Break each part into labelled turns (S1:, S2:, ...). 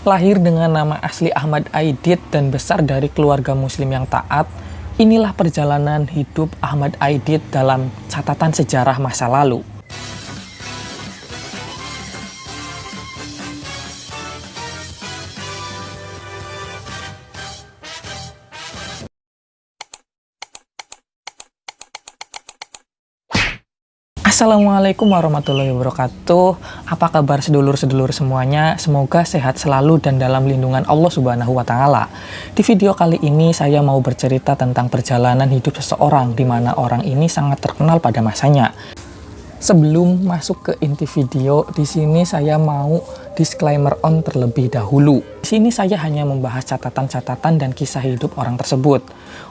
S1: Lahir dengan nama asli Ahmad Aidit dan besar dari keluarga muslim yang taat, inilah perjalanan hidup Ahmad Aidit dalam catatan sejarah masa lalu. Assalamualaikum warahmatullahi wabarakatuh. Apa kabar sedulur-sedulur semuanya? Semoga sehat selalu dan dalam lindungan Allah Subhanahu wa Ta'ala. Di video kali ini saya mau bercerita tentang perjalanan hidup seseorang di mana orang ini sangat terkenal pada masanya. Sebelum masuk ke inti video, di sini saya mau disclaimer on terlebih dahulu. Di sini saya hanya membahas catatan-catatan dan kisah hidup orang tersebut.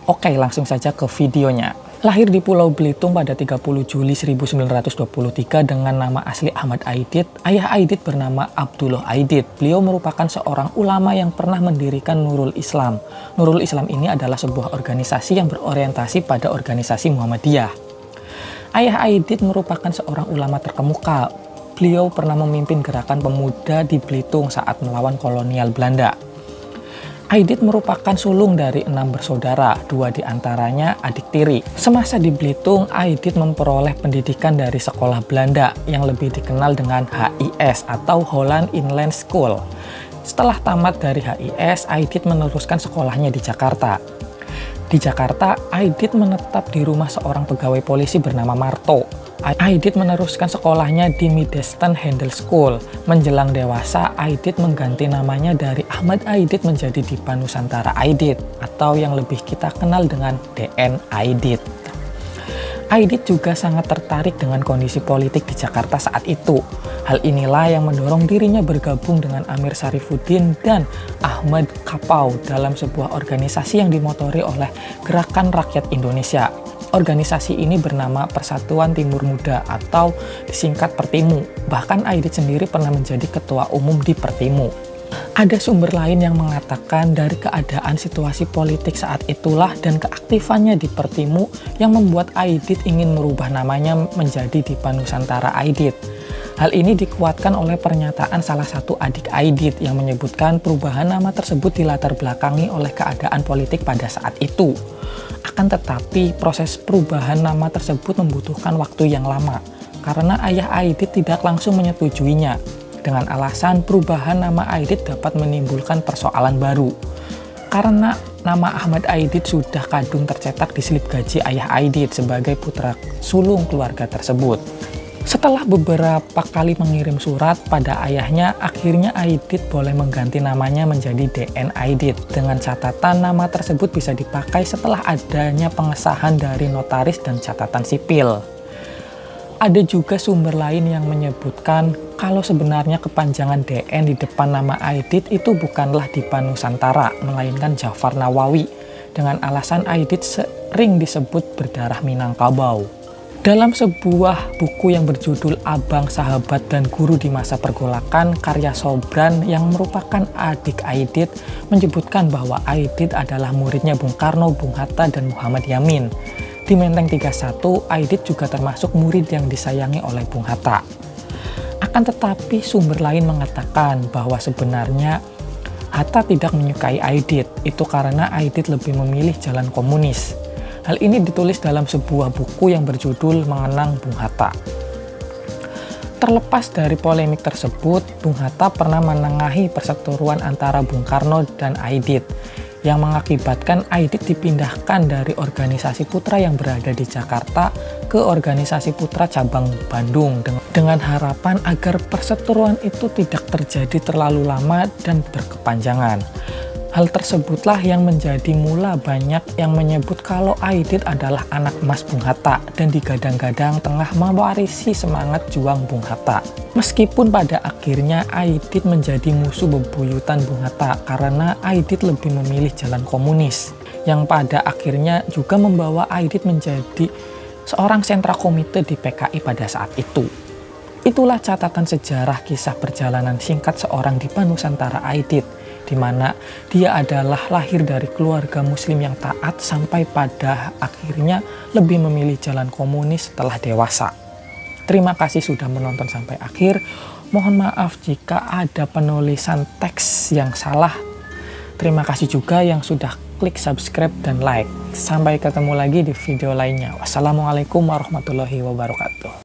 S1: Oke, langsung saja ke videonya. Lahir di Pulau Belitung pada 30 Juli 1923 dengan nama asli Ahmad Aidit, ayah Aidit bernama Abdullah Aidit. Beliau merupakan seorang ulama yang pernah mendirikan Nurul Islam. Nurul Islam ini adalah sebuah organisasi yang berorientasi pada organisasi Muhammadiyah. Ayah Aidit merupakan seorang ulama terkemuka. Beliau pernah memimpin gerakan pemuda di Belitung saat melawan kolonial Belanda. Aidit merupakan sulung dari 6 bersaudara, 2 diantaranya adik tiri. Semasa di Belitung, Aidit memperoleh pendidikan dari sekolah Belanda yang lebih dikenal dengan HIS atau Holland Inland School. Setelah tamat dari HIS, Aidit meneruskan sekolahnya di Jakarta. Di Jakarta, Aidit menetap di rumah seorang pegawai polisi bernama Marto. Aidit meneruskan sekolahnya di Midestan Handel School. Menjelang dewasa, Aidit mengganti namanya dari Ahmad Aidit menjadi Dipa Nusantara Aidit, atau yang lebih kita kenal dengan DN Aidit. Aidit juga sangat tertarik dengan kondisi politik di Jakarta saat itu. Hal inilah yang mendorong dirinya bergabung dengan Amir Syarifuddin dan Ahmad Kapau dalam sebuah organisasi yang dimotori oleh Gerakan Rakyat Indonesia. Organisasi ini bernama Persatuan Timur Muda atau disingkat Pertimu. Bahkan Aidit sendiri pernah menjadi ketua umum di Pertimu. Ada sumber lain yang mengatakan dari keadaan situasi politik saat itulah dan keaktifannya di Pertimu yang membuat Aidit ingin merubah namanya menjadi Dipa Nusantara Aidit. Hal ini dikuatkan oleh pernyataan salah satu adik Aidit yang menyebutkan perubahan nama tersebut dilatar belakangi oleh keadaan politik pada saat itu. Akan tetapi, proses perubahan nama tersebut membutuhkan waktu yang lama, karena ayah Aidit tidak langsung menyetujuinya, dengan alasan perubahan nama Aidit dapat menimbulkan persoalan baru. Karena nama Ahmad Aidit sudah kadung tercetak di slip gaji ayah Aidit sebagai putra sulung keluarga tersebut. Setelah beberapa kali mengirim surat pada ayahnya, akhirnya Aidit boleh mengganti namanya menjadi DN Aidit dengan catatan nama tersebut bisa dipakai setelah adanya pengesahan dari notaris dan catatan sipil. Ada juga sumber lain yang menyebutkan kalau sebenarnya kepanjangan DN di depan nama Aidit itu bukanlah Dipa Nusantara, melainkan Jafar Nawawi, dengan alasan Aidit sering disebut berdarah Minangkabau. Dalam sebuah buku yang berjudul Abang, Sahabat, dan Guru di Masa Pergolakan, karya Sobran yang merupakan adik Aidit menyebutkan bahwa Aidit adalah muridnya Bung Karno, Bung Hatta, dan Muhammad Yamin. Di Menteng 31, Aidit juga termasuk murid yang disayangi oleh Bung Hatta. Akan tetapi sumber lain mengatakan bahwa sebenarnya Hatta tidak menyukai Aidit, itu karena Aidit lebih memilih jalan komunis. Hal ini ditulis dalam sebuah buku yang berjudul Mengenang Bung Hatta. Terlepas dari polemik tersebut, Bung Hatta pernah menengahi perseteruan antara Bung Karno dan Aidit, yang mengakibatkan Aidit dipindahkan dari organisasi putra yang berada di Jakarta ke organisasi putra cabang Bandung dengan harapan agar perseteruan itu tidak terjadi terlalu lama dan berkepanjangan. Hal tersebutlah yang menjadi mula banyak yang menyebut kalau Aidit adalah anak emas Bung Hatta dan digadang-gadang tengah mewarisi semangat juang Bung Hatta. Meskipun pada akhirnya Aidit menjadi musuh bebuyutan Bung Hatta karena Aidit lebih memilih jalan komunis, yang pada akhirnya juga membawa Aidit menjadi seorang sentra komite di PKI pada saat itu. Itulah catatan sejarah kisah perjalanan singkat seorang Dipa Nusantara Aidit, di mana dia adalah lahir dari keluarga muslim yang taat sampai pada akhirnya lebih memilih jalan komunis setelah dewasa. Terima kasih sudah menonton sampai akhir. Mohon maaf jika ada penulisan teks yang salah. Terima kasih juga yang sudah klik subscribe dan like. Sampai ketemu lagi di video lainnya. Wassalamualaikum warahmatullahi wabarakatuh.